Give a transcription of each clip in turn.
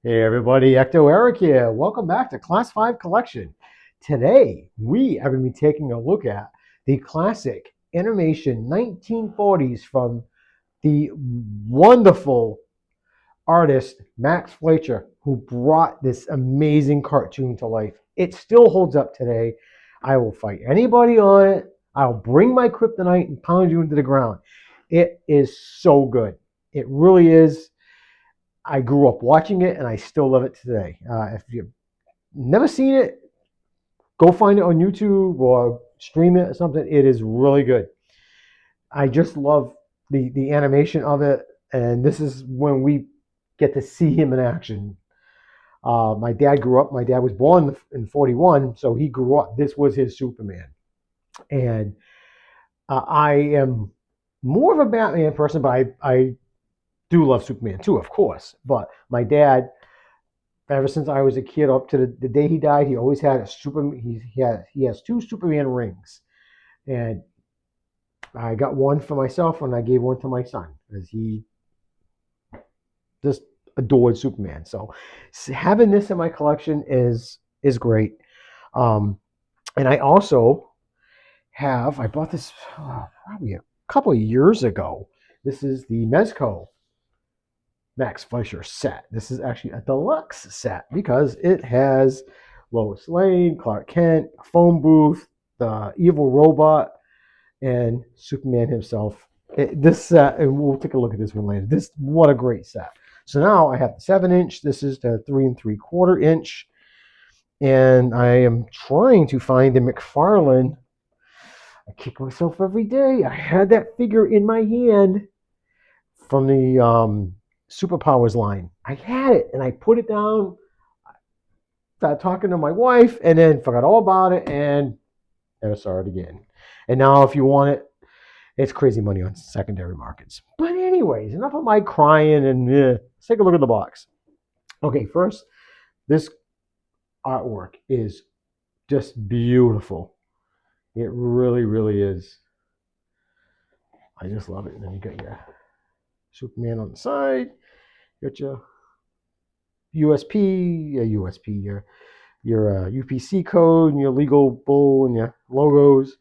Hey everybody, Ecto Eric here. Welcome back to Class 5 Collection. Today we are going to be taking a look at the classic animation 1940s from the wonderful artist Max Fleischer, who brought this amazing cartoon to life. It still holds up today. I will fight anybody on it. I'll bring my kryptonite and pound you into the ground. It is so good. It really is. I grew up watching it, and I still love it today. If you've never seen it, go find it on YouTube or stream it or something. It is really good. I just love the animation of it, and this is when we get to see him in action. My dad grew up. My dad was born in '41, so he grew up. This was his Superman, and I am more of a Batman person, but I do love Superman too, of course. But my dad, ever since I was a kid up to the day he died, he always had a Superman. He has two Superman rings, and I got one for myself, and I gave one to my son because he just adored Superman. So having this in my collection is great. Um, and I also have I bought this probably a couple of years ago. This is the Mezco Max Fleischer set. This is actually a deluxe set because it has Lois Lane, Clark Kent, a phone booth, the evil robot, and Superman himself. This set, and we'll take a look at this one later. What a great set. So now I have the 7-inch. This is the 3 3/4 inch, and I am trying to find the Mcfarlane. I kick myself every day. I had that figure in my hand from the Superpowers line. I had it and I put it down, started talking to my wife, and then forgot all about it and never saw it again. And now, if you want it, it's crazy money on secondary markets. But, anyways, enough of my crying and let's take a look at the box. Okay, first, this artwork is just beautiful. It really, really is. I just love it. And then you got your Superman on the side. You got your your UPC code and your legal bull and your logos.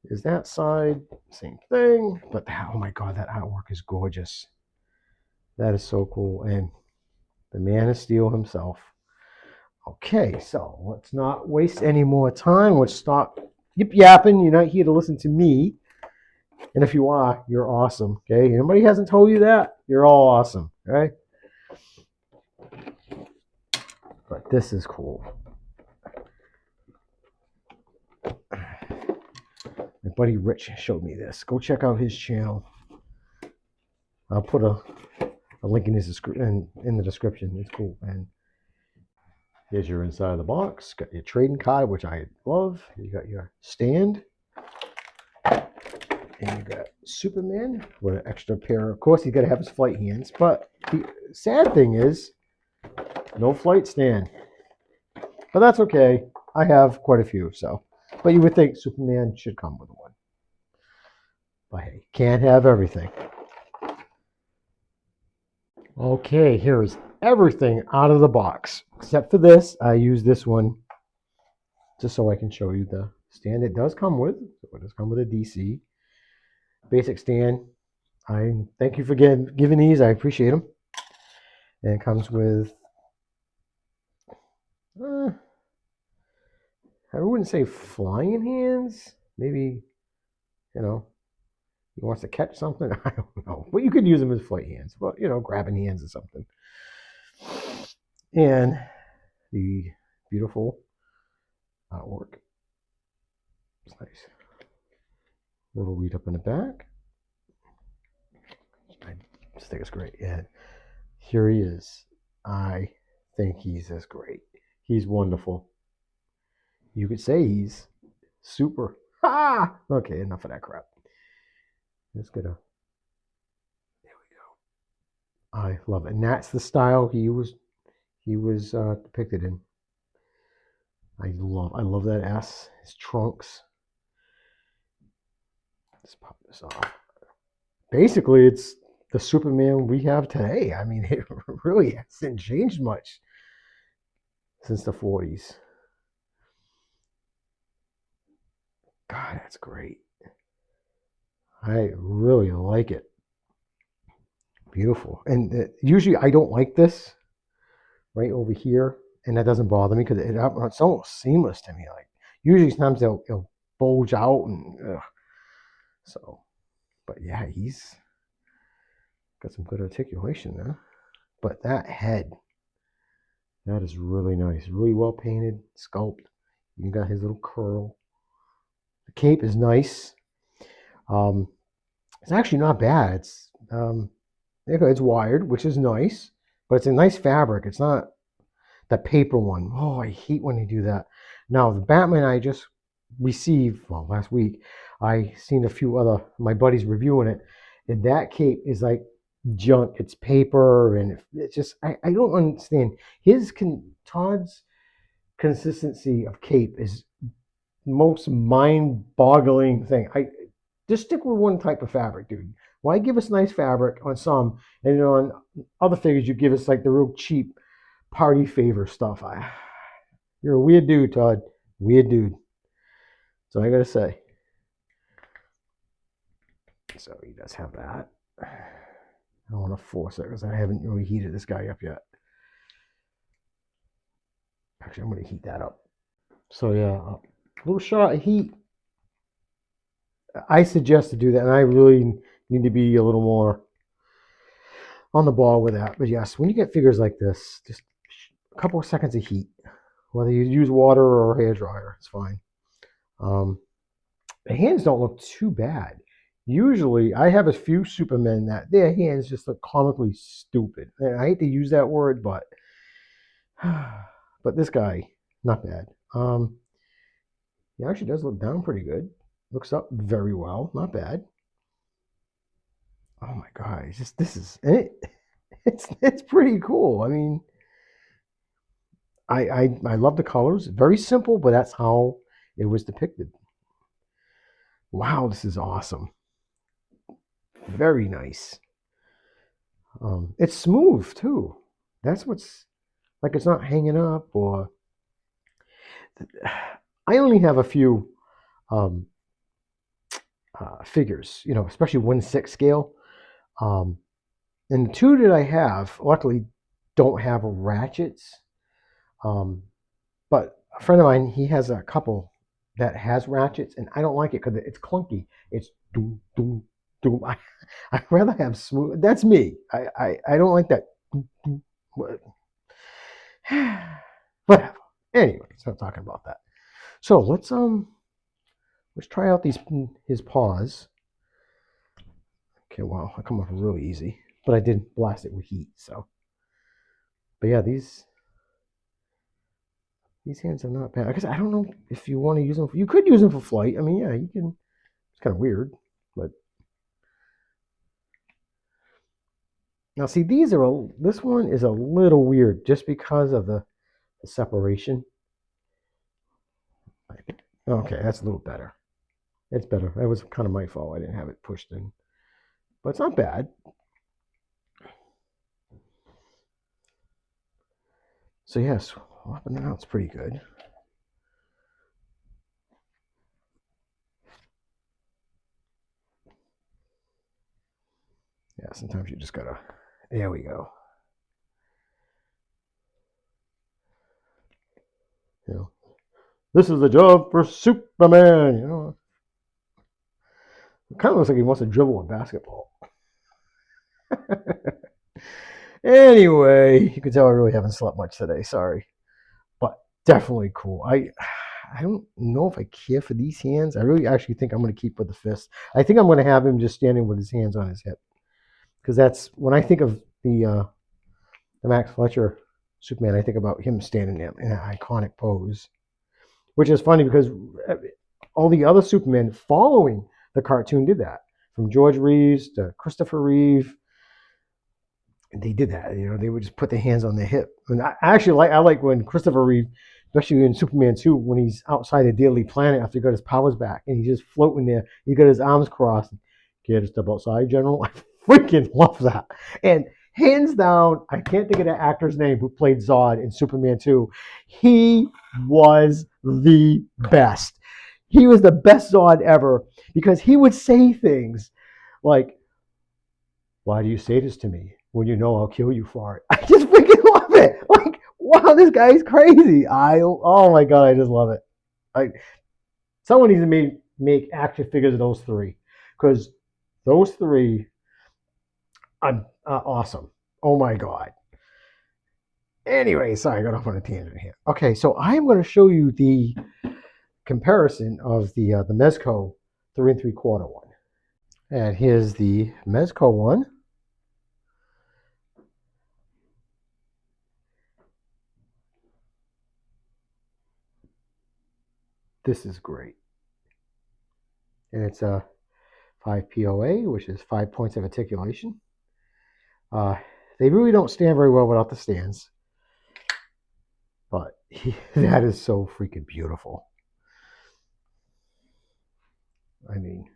Is that side same thing? But oh my god, that artwork is gorgeous. That is so cool. And the Man of Steel himself. Okay, so let's not waste any more time. Let's stop yip yapping. You're not here to listen to me. And if you are, you're awesome. Okay? Anybody hasn't told you that? You're all awesome. Okay? But this is cool. My buddy Rich showed me this. Go check out his channel. I'll put a link in the description. It's cool. And here's your inside of the box. Got your trading card, which I love. You got your stand. And you got Superman with an extra pair. Of course, he's got to have his flight hands. But the sad thing is, no flight stand. But that's okay. I have quite a few, so. But you would think Superman should come with one. But hey, can't have everything. Okay, here's everything out of the box. Except for this, I use this one just so I can show you the stand it does come with. So it does come with a DC. Basic stand. I thank you for giving these. I appreciate them. And it comes with, I wouldn't say flying hands. Maybe, he wants to catch something. I don't know. But you could use them as flight hands. But, grabbing hands or something. And the beautiful artwork. It's nice. Little read up in the back. I just think it's great. And here he is. I think he's just great. He's wonderful. You could say he's super. Ah! Okay, enough of that crap. Let's get a. There we go. I love it. And that's the style he was depicted in. I love that S. His trunks. Let's pop this off. Basically, it's the Superman we have today. I mean, it really hasn't changed much since the 40s. God, that's great. I really like it. Beautiful. And usually I don't like this right over here, and that doesn't bother me because it's almost seamless to me. Like usually sometimes it'll bulge out and so. But yeah, he's got some good articulation there. But that head, that is really nice. Really well painted, sculpt. You got his little curl. The cape is nice. It's actually not bad. It's wired, which is nice, but it's a nice fabric. It's not the paper one. Oh, I hate when they do that. Now, the Batman I just received, well, last week, I seen a few other my buddies reviewing it, and that cape is like junk. It's paper, and it's just I don't understand. Todd's consistency of cape is most mind-boggling thing. I just stick with one type of fabric, dude. Why give us nice fabric on some, and on other figures you give us like the real cheap party favor stuff? You're a weird dude, Todd. Weird dude. So I gotta say. So he does have that. I don't want to force it because I haven't really heated this guy up yet. Actually, I'm gonna heat that up. So yeah, a little shot of heat. I suggest to do that, and I really need to be a little more on the ball with that. But yes, when you get figures like this, just a couple of seconds of heat, whether you use water or a hair dryer, it's fine. The hands don't look too bad. Usually, I have a few Supermen that their hands just look comically stupid. And I hate to use that word, but this guy, not bad. He actually does look down pretty good. Looks up very well, not bad. Oh my god, it's pretty cool. I mean, I love the colors. Very simple, but that's how it was depicted. Wow, this is awesome. Very nice. It's smooth too. That's what's like. It's not hanging up or. I only have a few figures, especially 1/6 scale. And the two that I have, luckily, don't have ratchets. But a friend of mine, he has a couple that has ratchets, and I don't like it because it's clunky. It's doom, doom, doom. I'd rather have smooth. That's me. I don't like that. Whatever. Anyway, stop talking about that. So let's try out his paws. Okay, well, I come off really easy, but I did blast it with heat. So, but yeah, these hands are not bad. I guess I don't know if you want to use them. You could use them for flight. I mean, yeah, you can. It's kind of weird, but now see, this one is a little weird just because of the separation. Okay, that's a little better. It's better. That was kind of my fault. I didn't have it pushed in, but it's not bad. So yes, swapping it out's pretty good. Yeah, sometimes you just gotta. There we go. This is the job for Superman. It kind of looks like he wants to dribble a basketball. Anyway, you can tell I really haven't slept much today. Sorry, but definitely cool. I don't know if I care for these hands. I really actually think I'm going to keep with the fist. I think I'm going to have him just standing with his hands on his hip, because that's when I think of the Max Fletcher Superman. I think about him standing there in an iconic pose, which is funny because all the other Supermen following the cartoon did that, from George Reeves to Christopher Reeve. They did that. They would just put their hands on their hip. And I like when Christopher Reeve, especially in Superman 2, when he's outside the Daily Planet after he got his powers back and he's just floating there. He got his arms crossed. Care to step outside, General? I freaking love that. And hands down, I can't think of the actor's name who played Zod in Superman 2. He was the best. He was the best Zod ever because he would say things like, "Why do you say this to me when you know I'll kill you for it?" I just freaking love it. Like, wow, this guy's crazy. Oh my god, I just love it. Like, someone needs to make action figures of those three because those three are awesome. Oh my god. Anyway, sorry, I got off on a tangent here. Okay, so I am going to show you the comparison of the Mezco 3 3/4 one. And here's the Mezco one. This is great. And it's a 5 POA, which is 5 points of articulation. They really don't stand very well without the stands. But that is so freaking beautiful. I mean,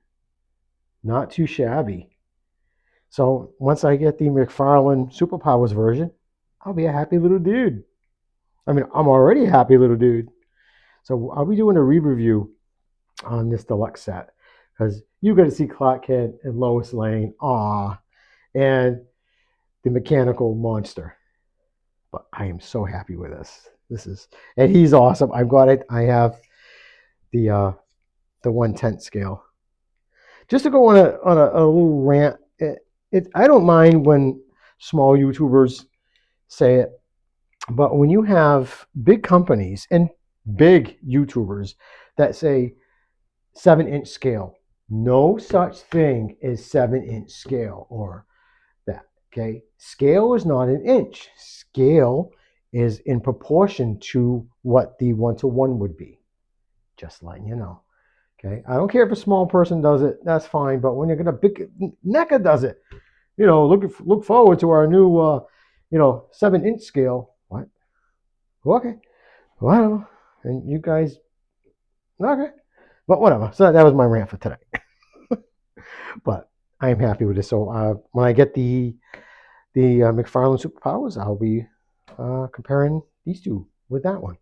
not too shabby. So once I get the Mcfarlane Superpowers version, I'll be a happy little dude. I mean, I'm already a happy little dude. So I'll be doing a re-review on this deluxe set because you got to see Clark Kent and Lois Lane, and the mechanical monster. But I am so happy with this. And he's awesome. I've got it. I have the 1/10 scale. Just to go on a little rant, I don't mind when small YouTubers say it, but when you have big companies and big YouTubers that say 7-inch scale, no such thing as 7-inch scale or that. Okay, scale is not an inch. Scale is in proportion to what the 1-to-1 would be. Just letting you know. Okay, I don't care if a small person does it, that's fine. But when you're gonna big NECA does it, look forward to our new 7-inch scale. What? Okay, whatever. And you guys, okay, but whatever. So that was my rant for today. But I am happy with this. So when I get the Mcfarlane Superpowers, I'll be comparing these two with that one.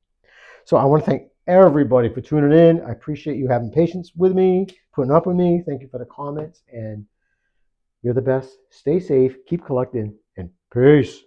So I want to thank everybody for tuning in. I appreciate you having patience with me, putting up with me. Thank you for the comments, and you're the best. Stay safe, keep collecting, and peace.